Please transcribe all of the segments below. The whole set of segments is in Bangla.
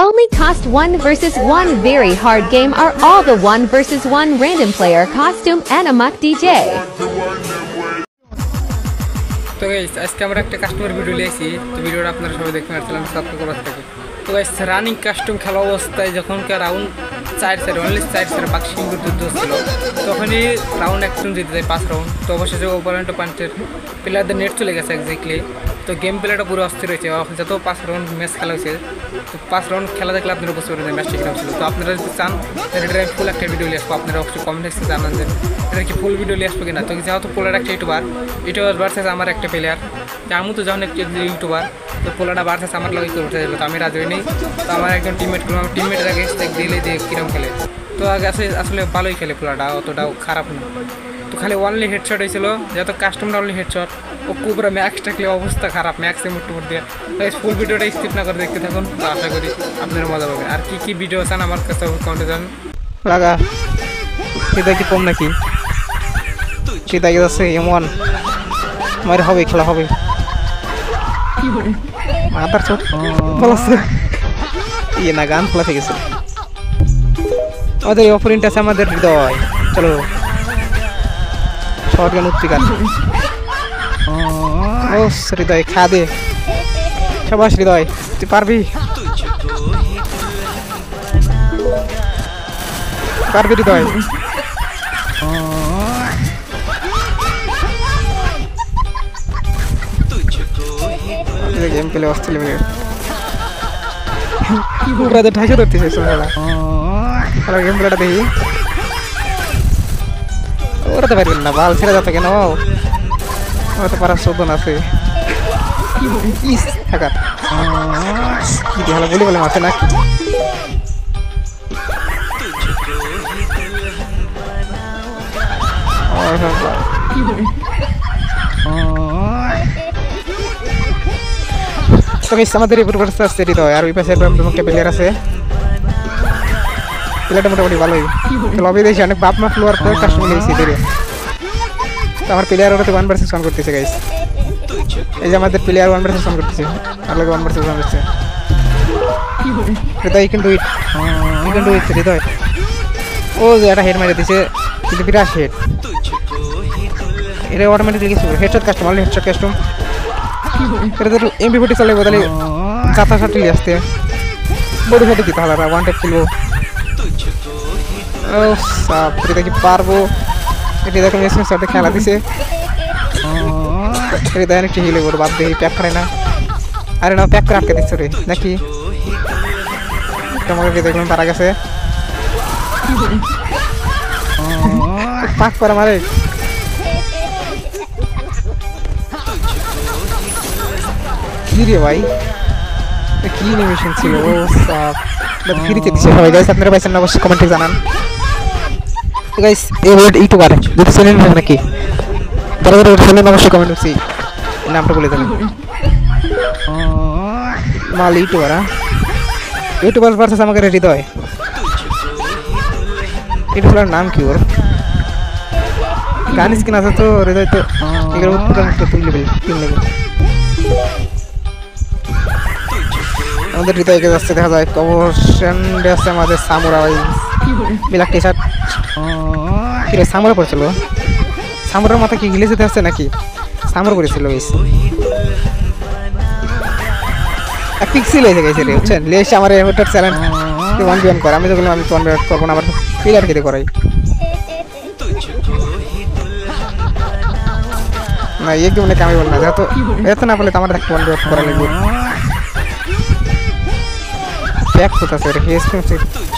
only cost 1 versus 1 very hard game are all the 1 versus 1 random player costume and a muck DJ. তো গাইস আজকে আমরা একটা কাস্টমার ভিডিও নিয়েছি, তো ভিডিওটা আপনারা সবাই দেখতে পাচ্ছেন সাবস্ক্রাইব করার থেকে। তো গাইস রানিং কাস্টম খেলা অবস্থায় যখন রাউন্ড 4 অনলি 4 বাক্সিং যুদ্ধ ছিল, তখনই রাউন্ড একজন জিতে যায় 5 রাউন্ড। তো অবশেষে ওপোনেন্ট পয়েন্টের প্লেয়ারদের নেট চলে গেছে এক্স্যাক্টলি। তো গেম প্লেটা পুরো অস্থির হয়েছে, যত 5 রাউন্ড ম্যাচ খেলা হয়েছে। তো 5 রাউন্ড খেলা দেখলে আপনারা বুঝতে পারবেন ম্যাচটা কিরকম ছিল। তো আপনারা যদি চান এটা ফুল একটা ভিডিও নিয়ে আসবো, আপনারা অবশ্যই কমেন্ট সেকশনে জানান যে এটা কি ফুল ভিডিও নিয়ে আসবো কিনা। তো যেহেতু পোলার একটা ইউটিউবার ভার্সেস আমার একটা প্লেয়ার, আমি তো যখন একটু ইউটিউবার, তো পোলাটা ভার্সেস আমার লগে করে উঠে যাবে। তো আমি রাজি হইনি। তো আমার একজন টিমমেট করলাম, আমার টিমমেটের আগে দিলে দিয়ে কীরকম খেলে। তো আগে আসলে ভালোই খেলে পোলাটা, অতটাও খারাপ না। তো খালি অনলি হেডশট হয়েছিল, যেহেতু কাস্টমটা অনলি হেডশট, ও পুরো ম্যাক্স থাকলে অবস্থা খারাপ, ম্যাক্সে মুট্টুমুট দিয়ে। ফুল ভিডিওটা স্কিপ না করে দেখতে থাকুন, তো আশা করি আপনারা মজা পাবেন। আর কী ভিডিও চান আমার কাছে কমেন্টে জানান। লাগা সেটা কি কম নাকি সেটা কি আছে এমন আমার হবে, খেলা হবে। মাথার চোখ বলছে ইয়ে না, গান খোলা থেকে গেছে। আমাদের অপোনেন্ট আছে আমাদের হৃদয়। চলো শর্ট গান উত্তিকার। ও হৃদয় খা দে, সবাস হৃদয়, তুই পারবি পারবি হৃদয়। গেম প্লে অস্থির মিনিট ঠাইসে ধরতেছে গেম প্লেটা দেখি। ওরা তো পারবেন না, বাল ছেড়ে যাতে কেন, ওরা তো পারার শোধন আছে। থাকার কি ভালো বলি বলে মাসে নাকি আমাদের আসছে হৃদয়। আর ওই পাশে একটা প্লেয়ার আছে, প্লেয়ারটা মোটামুটি ভালোই লবি দিয়েছি, অনেক বাপ মা ফ্লোয়ার করে কাস্টমার নিয়েছি ধীরে। তো আমার প্লেয়ার ওরা তো 1 ভার্সেস 1 করতেছে গাইস। এই যে আমাদের প্লেয়ার 1 ভার্সেস 1 করতেছে, আর লোক 1 ভার্সেস 1 করছে। হৃদয় ইউ ক্যান ডু ইট হৃদয়। ও যে একটা হেড মারে দিছে, কিন্তু বিরাট হেড। এটা অটোমেটিকলি কিছু headshot custom, only headshot custom. এটা তো MP40 চলে বদলে চাতা সাটি আসতে বড় হেডে দিতে হবে, ওয়ান ট্যাপ খেলবো। ও সাপ, এটা কি পারবো? এটা দেখুন এসএম সাথে খেলা দিছে। এটা দেন একটু হিলে বড় বাদ দেই, প্যাক করে না। আরে না, প্যাক করে আটকে দিচ্ছে রে নাকি? তোমাকে দেখুন পারা গেছে, পাক করে মারে। কি রে ভাই, কি অ্যানিমেশন ছিল! ও সাপ, ফ্রিতে দিছে সবাই। গাইস আপনারা পাইছেন না অবশ্যই কমেন্টে জানান। তো গাইস এই ওয়ার্ড ইউটিউবার যদি চ্যানেল নাকি তারা চ্যানেল অবশ্যই কমেন্ট করছি, এই নামটা বলে দেবেন। মাল ইউটিউবার ভার্সেস আমাকে হৃদয়। ইউটিউবার নাম কি ওর? গান স্কিন আছে তো হৃদয়, তো এগুলো তিন লেভেল। আমাদের হৃদয়কে যাচ্ছে দেখা যায়। কভার আছে আমাদের সামুরা ব্ল্যাক টি শার্ট। কি রে সামুরা পড়ছিল? সামুরার মাথা কি গিলে যেতে আসছে নাকি? সামুরা পড়েছিল বেশ পিক্সেল হয়ে গেছে রে, বুঝছেন? লেস আমার এমোটার চ্যালেঞ্জ 1v1 করে। আমি তো বললাম আমি 1v1 করবো না, আমার প্লেয়ার খেতে করাই না। এই গেমে আমি বল না, যেহেতু এত না বলে তো আমার একটা 1v1 করা লাগবে। প্যাক করতেছে রে,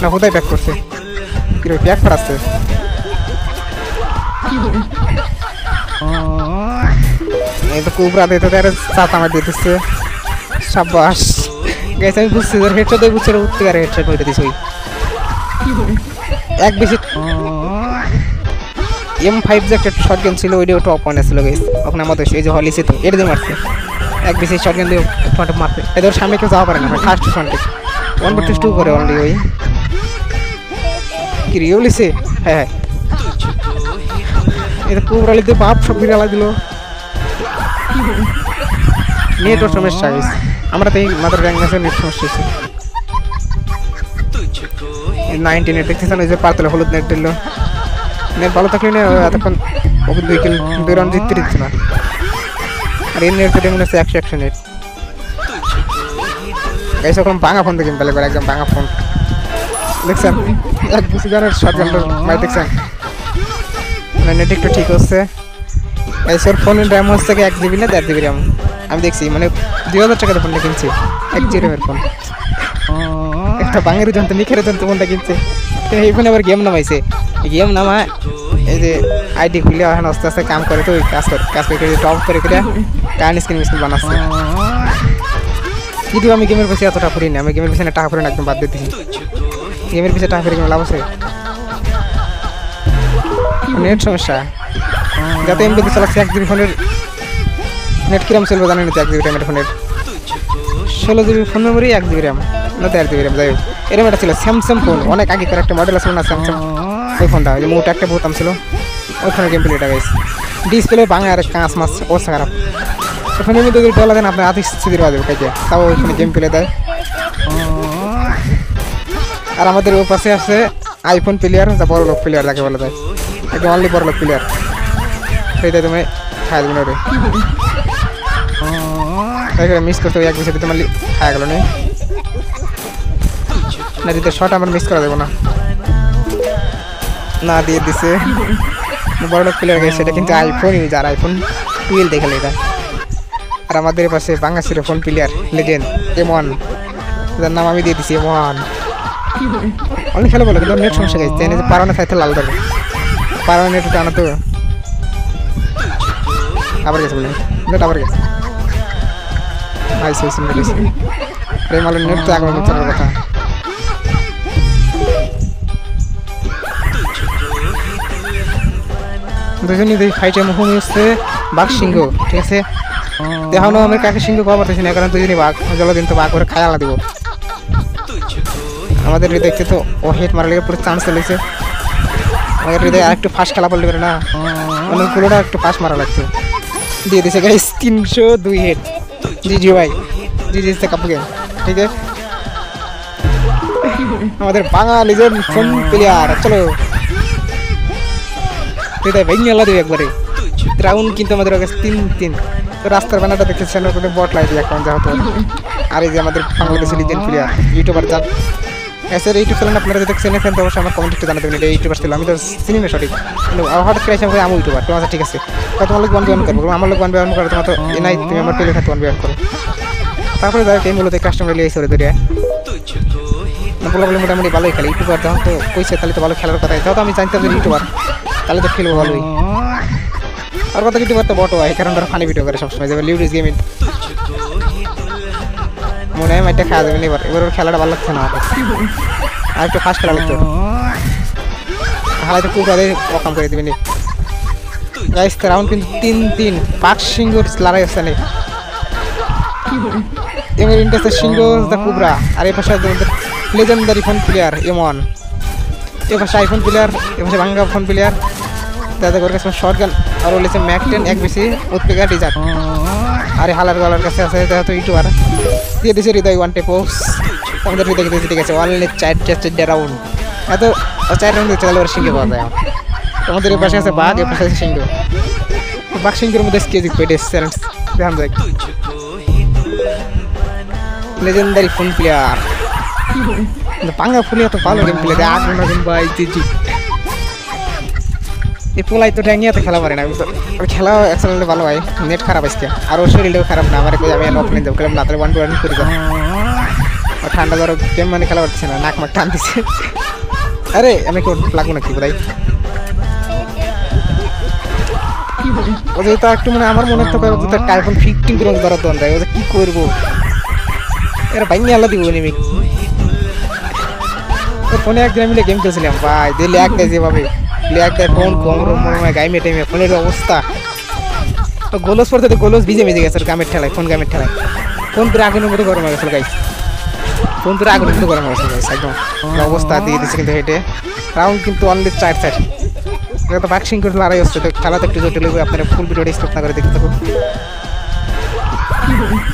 না কোথায় প্যাক করছে? কি রে প্যাক করাচ্ছে? এই তো কুবরা দিতে তারে সাত আমার দিতেছে। সাবাস গাইস, আমি বুঝছি তোর হেডশট দিয়ে বুঝছি উত্তিকার হেডশট হইতে দিছ। ওই এক বেশি M5 যে একটা শটগান ছিল, ওইটাও টপ 1 ছিল গাইস। ওখানে আমাদের এই যে হলিসে তো এটা দিয়ে মারছে, এক বেশি শটগান দিয়ে ফ্রন্টে মারছে। এদের সামনে কেউ যাওয়া পারে না, ফার্স্ট ফ্রন্টে 1 ভার্সেস 2 করে অনলি। ওই কি রে হলিসে, হ্যাঁ এটা কুবরালিতে বাপ সব বিড়ালা দিল। নেটওয়ার্ক সমস্যা গাইস, আমরা তো এই মাত্র র্যাঙ্ক ম্যাচে নেট সমস্যা হচ্ছে। 90 নেট দেখতেছেন, ওই যে পারতলে হলুদ নেট দিল। নেট ভালো থাকলে না এতক্ষণ ওকে 2 রাউন্ড জিততে দিচ্ছে না। আর এই নেট মনে হচ্ছে 100 নেট। গাইস এখন ভাঙা ফোন দেখেন পেলে একদম ভাঙা ফোন দেখছেন, এক বুসি গানের শটগানটা মাই দেখছেন, নেট একটু ঠিক হচ্ছে। গাইস ওর ফোনের র্যাম হচ্ছে 1 জিবি না 1.5 জিবি র্যাম, আমি দেখছি মানে 2000 টাকার ফোনটা কিনছি 1 জিবি র্যামের ফোন। একটা বাঙের যন্ত্র নিখের যন্ত্র ফোনটা কিনছে, এই ফোনে আবার গেম নামাইছে। গেম নামা এই যে আইডি খুলে এখন আস্তে আস্তে কাম করে, তো ওই কাজ করে টপ করে টার্ন স্ক্রিন বানাচ্ছে। যদিও আমি গেমের পিছিয়ে এতটা পড়ি না, আমি গেমের পিছনে টাকা পড়ে একদম বাদ দিয়ে দিচ্ছি। গেমের পিছিয়ে টাকা পড়ে গেমে লাভ আছে? নেট সমস্যা, যাতে এমবি চালাচ্ছে 1 জিবি ফোনের নেট কিরম চলবে জানেন তো? 1 জিবি র্যামের ফোনের 16 GB phone memory, 1 GB RAM না 1.5 জিবি র্যাম। যাই হোক এরকম একটা ছিল স্যামসাং ফোন, অনেক আগে করে একটা মডেল আসলো না স্যামসাং, ওই ফোনটা ওই যে মোটা একটা বোতাম ছিল, ওই ফোনের গেম প্লেটা গাইছে। ডিসপ্লে ভাঙা আর কাঁচ মাছ অবস্থা খারাপ। ওখানে মধ্যে যদি ডলা দেন আপনার আধি সিদির বাজবে কাইতে, তাও ওইখানে গেম প্লে দেয়। আর আমাদের ওর পাশে আছে আইফোন প্লেয়ার, যা বড় লোক প্লেয়ার যাকে বলা যায়, একদম অনলি বড় লোক প্লেয়ার, সেইটাই তুমি খাই দেবেন ওরে। মিস করতে এক বছর তোমার খাওয়া গেল না, দিতে শর্ট আমার মিস করা দেবো না, না দিয়ে দিছে বড় লোক প্লেয়ার গেছে। এটা কিন্তু আইফোন ইউজার, আইফোন 12 দেখালে এটা। আর আমাদের পাশে বাংলাদেশের ফোন প্লেয়ার লেজেন্ড M1, যার নাম আমি দিয়ে দিছি M1। অনেক খেলা বলো কিন্তু নেট সমস্যা গেছে, তাই না? যে পারানো খাইতে লাল ধরে, পারানো নেট টানা তো আবার গেছে বলে নেট আবার গেছে। প্রেম আলো নেট তো আগে মিটারের কথা। দুজনই দেখি ফাইটে মুখোমুখি হচ্ছে বাঘ সিংহ, ঠিক আছে? এখনো আমি কাকে সিংহ খাওয়া পারতেছি না, কারণ দুজনই বাঘ, জলদিন তো বাঘ করে খায়ালা দিব। আমাদের দেখতে তো ও হেড মারা লেগে পুরো চান্স চলেছে। আমাদের হৃদয় আর একটু ফাস্ট খেলা পড়লে পারে না, অনেকগুলোটা একটু ফাস্ট মারা লাগছে। দিয়ে দিছে গাইস 302 হেড। জি ভাই, জি কাপ গেম, ঠিক আছে? আমাদের বাঙালি যে ফোন প্লেয়ার, চলো হৃদয় ভাই নিয়ে দেবে একবারে রাউন্ড। কিন্তু আমাদের কাছে 3-3 তো রাস্তার বানাটা দেখতেছেন, ওখানে বট লাইট এখন যা হতো। আর এই যে আমাদের বাংলাদেশের লিজেন্ড প্লেয়ার ইউটিউবার যান এসে ইউটিউব চ্যানেল আপনারা যদি দেখছেন তো অবশ্যই আমার কমেন্ট একটু জানাতে দেবেন, এটা ইউটিউবার ছিল। আমি তো চিনি না সঠিক, কিন্তু হঠাৎ করে এসে আমি ইউটিউবার, তোমার ঠিক আছে তোমার লোক 1v1 করবো, আমার লোক 1v1 করো, তোমার তো এ নাই, তুমি আমার প্লেয়ার থাকতে 1v1 করো। তারপরে যাই এই মূলত কাস্টমার লিয়ে এসে ধরে বলে বলে মোটামুটি ভালোই খেলে ইউটিউবার, যখন তো কইছে তাহলে তো ভালো খেলার কথা, তাও তো আমি জানতাম যে ইউটিউবার, তাহলে তো খেলবো ভালোই। আর কথা ইউটিউবার তো বট হয়, কারণ তারা ফানি ভিডিও করে সবসময়, যেমন লিউডিস গেমিং মনে হয় মাইটা খাওয়া যাবেন। এবার ওর খেলাটা ভালো লাগছে না, আর একটু ফাস্ট খেলা লাগতো, হালাই তো খুব তাদের অকাম করে দেবেন। গাইস রাউন্ড কিন্তু 3-3 বাঘ সিংহর লড়াই হচ্ছে না। এবার ইন্টারেস্টের সিংহ দা কুবরা, আর এই পাশে লেজেন্ডারি ফোন প্লেয়ার M1, এ পাশে আইফোন প্লেয়ার, এ পাশে বাংলা ফোন প্লেয়ার, তাদের কাছে শর্টগান আর বলেছে ম্যাক-10 এক বেশি উৎপেগা ডিজার। আরে হালার গলার কাছে আছে তো ইউটিউবার দিয়ে দিছে হৃদয় 1 টে পোস্ট। আমাদের হৃদয় দিয়েছে, ঠিক আছে অনলি 4 রাউন্ড, এত 4 রাউন্ড চলে ওর সিংহ পাওয়া যায়। আমাদের এই পাশে আছে বাঘ, এ পাশে আছে সিংহ, বাঘ সিংহের মধ্যে স্কেজিক পেটে চ্যালেঞ্জ দেখান যায়। লেজেন্ডারি ফোন প্লেয়ার বাংলা ফুলে এত ভালো গেম প্লে দেয়, 8 দিন ভাই জিজি। এই পোলাই তো ট্যাঙ্গিয়া তো খেলা পারে না, খেলা অ্যাকচুয়ালি ভালো হয়, নেট খারাপ আজকে, আর ওর শরীরটাও খারাপ না। আমার কই আমি অফলাইন যাবো, খেলাম না তাহলে 1v1 করে যাবো। ঠান্ডা ধরো গেম মানে খেলা পারতেছে না, নাক মাক টান দিচ্ছে। আরে আমি কি লাগবো নাকি ভাই? ও যে তা একটু মানে আমার মনে তো একটা আইফোন 15 করে ধরার দন দেয়, ও যে কি করবো এরা ভাঙিয়ে আল্লাহ দিব নিমি। ফোনে একদিন আমি গেম খেলছিলাম ভাই, দিলে এক দেয় যেভাবে লেয়ারটায় ফোন কম গায়ে মেটে ফোনের অবস্থা, গোলস পড়তে গোলস ভিজে গেছে গামের ঠেলায়, ফোন গামের ঠেলায়, ফোন পুরো আগুনের মতো গরম হয়ে গেছিল গাইস, ফোন পুরো আগুনের মতো গরম হয়ে গেছিল একদম অবস্থা দিয়ে দিচ্ছে। কিন্তু হেঁটে রাউন্ড কিন্তু অনলি 4 তো বাক্সিং করে লড়াই হচ্ছে, তো খেলাতে একটু জটিল হবে। আপনারা ফুল ভিডিওটা স্টপ না করে দেখতে থাকুন।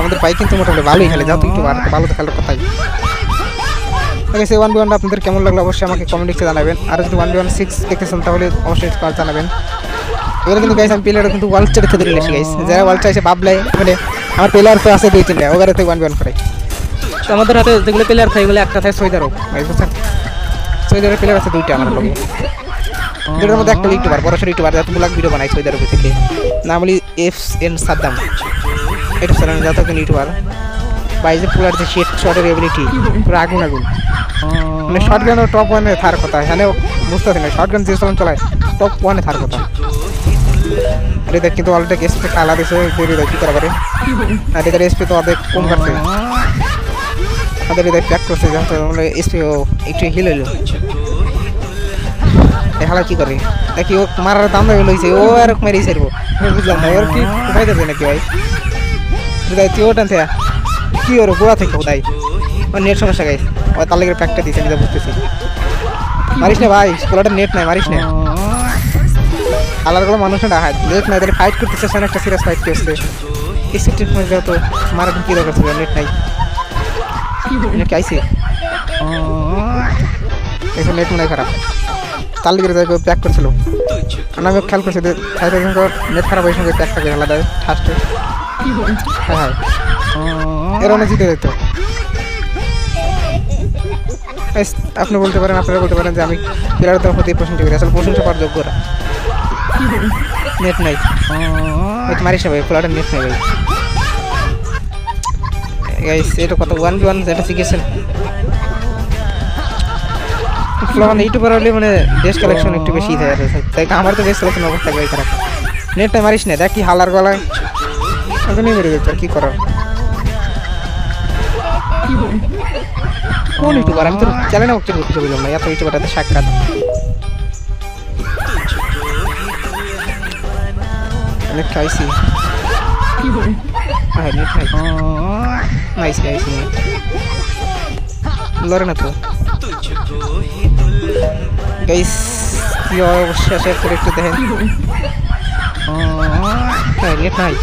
আমাদের বাইক কিন্তু মোটামুটি ভালোই খেলে, যাও তো একটু ভালো তো খেলার কথাই। ওকে সেই 1v1 আপনাদের কেমন লাগলো অবশ্যই আমাকে কমেন্ট লিখে জানাবেন। আর যদি 1v16 দেখতেছেন তাহলে অবশ্যই জানাবেন। এবার কিন্তু গাইস আমি প্লেয়ার কিন্তু ওয়ার্ল্ড চাইতে ধরে লেছি গাইস, যারা ওয়ার্ল্ড চাইছে ভাবলাই মানে আমার প্লেয়ার তো আছে 2-3টা, ওগারে থেকে 1v1 করে। তো আমাদের হাতে যেগুলো প্লেয়ার থাকে এগুলো একটা থাকে সৈদারও গাইস, বুঝছেন? সৈদারের প্লেয়ার আছে 2টা আমার লগে। দুটোর মধ্যে একটা ইউটিউবার, বড় সড় ইউটিউবার, যত ব্লগ ভিডিও বানাই সৈদার উপর থেকে, নাম বলি FN সাদ্দাম। এটা চ্যানেল যত কোন ইউটিউবার বাইজে পুলার যে শটের এবিলিটি পুরো আগুন আগুন, মানে শটগানও টপ 1-এ থার কথা, এখানে বুঝতে না শটগান যে চালান চলায় টপ 1-এ থার কথা। আরে দেখ কিন্তু অলরেডি এসপি কালা দিছে দেরি দেয় কি করা পারে, আর এদের এসপি তো অর্ধেক কম করছে, আমাদের এদের প্যাক করছে যত মানে এসপি একটু হিল হইলো। দেখালা কি করে দেখি ও মারার দাম লইছে, ও আর মেরেই ছাড়বো, বুঝলাম না ওর কি উপায় দেবে নাকি ভাই? বুঝাই তুই ওটান থেকে কি ওর গোড়া থেকে উদাই ওর নেট সমস্যা গাইস, ও তার লেগে প্যাকটা দিয়েছে নিজে বুঝতেছি। মারিস না ভাই, স্কুলারটা নেট নাই, মারিস না। আলাদা করে মানুষ না হাত নেট নাই, তাহলে ফাইট করতেছে সামনে একটা সিরিয়াস ফাইট করছে এই সিটির মধ্যে, তো মারা কি দরকার ছিল, নেট নাই নাকি আইসি এখন নেট মনে খারাপ, তার লেগে যাই প্যাক করছিল। আমি খেয়াল করছি নেট খারাপ হয়ে সঙ্গে প্যাক থাকে আলাদা ফার্স্টে। হ্যাঁ হ্যাঁ এর অনেক জিতে যেত। আপনি বলতে পারেন, আপনারা বলতে পারেন যে আমি প্লেয়ারদের প্রতি প্রশংসা করি, আসলে প্রশংসা পাওয়ার যোগ্য না। নেট নাই, মারিস না ভাই, প্লেয়ারের নেট নাই ভাই। গাইস এটা কত 1v1 যেটা শিখেছেন মানে ইউটিউবার হলে মানে দেশ কালেকশন একটু বেশি থাকে, তাই আমার তো দেশ কালেকশন অবস্থা ভাই খারাপ। নেট নাই, মারিস না, দেখ কি হালার গলায় ওখানেই মেরে দিচ্ছে, কি করার। কোন ইউটিউবার আমি তো চ্যানেলে মুক্তি করতে বললাম না, এত ইউটিউবারটাতে সাক্ষাৎ অনেক খাইছি। হ্যাঁ নেট নাই, নাইস নাইস লড়ে না তো গাইস, কি অবশ্যই শেয়ার করে একটু দেখেন। হ্যাঁ নেট নাই।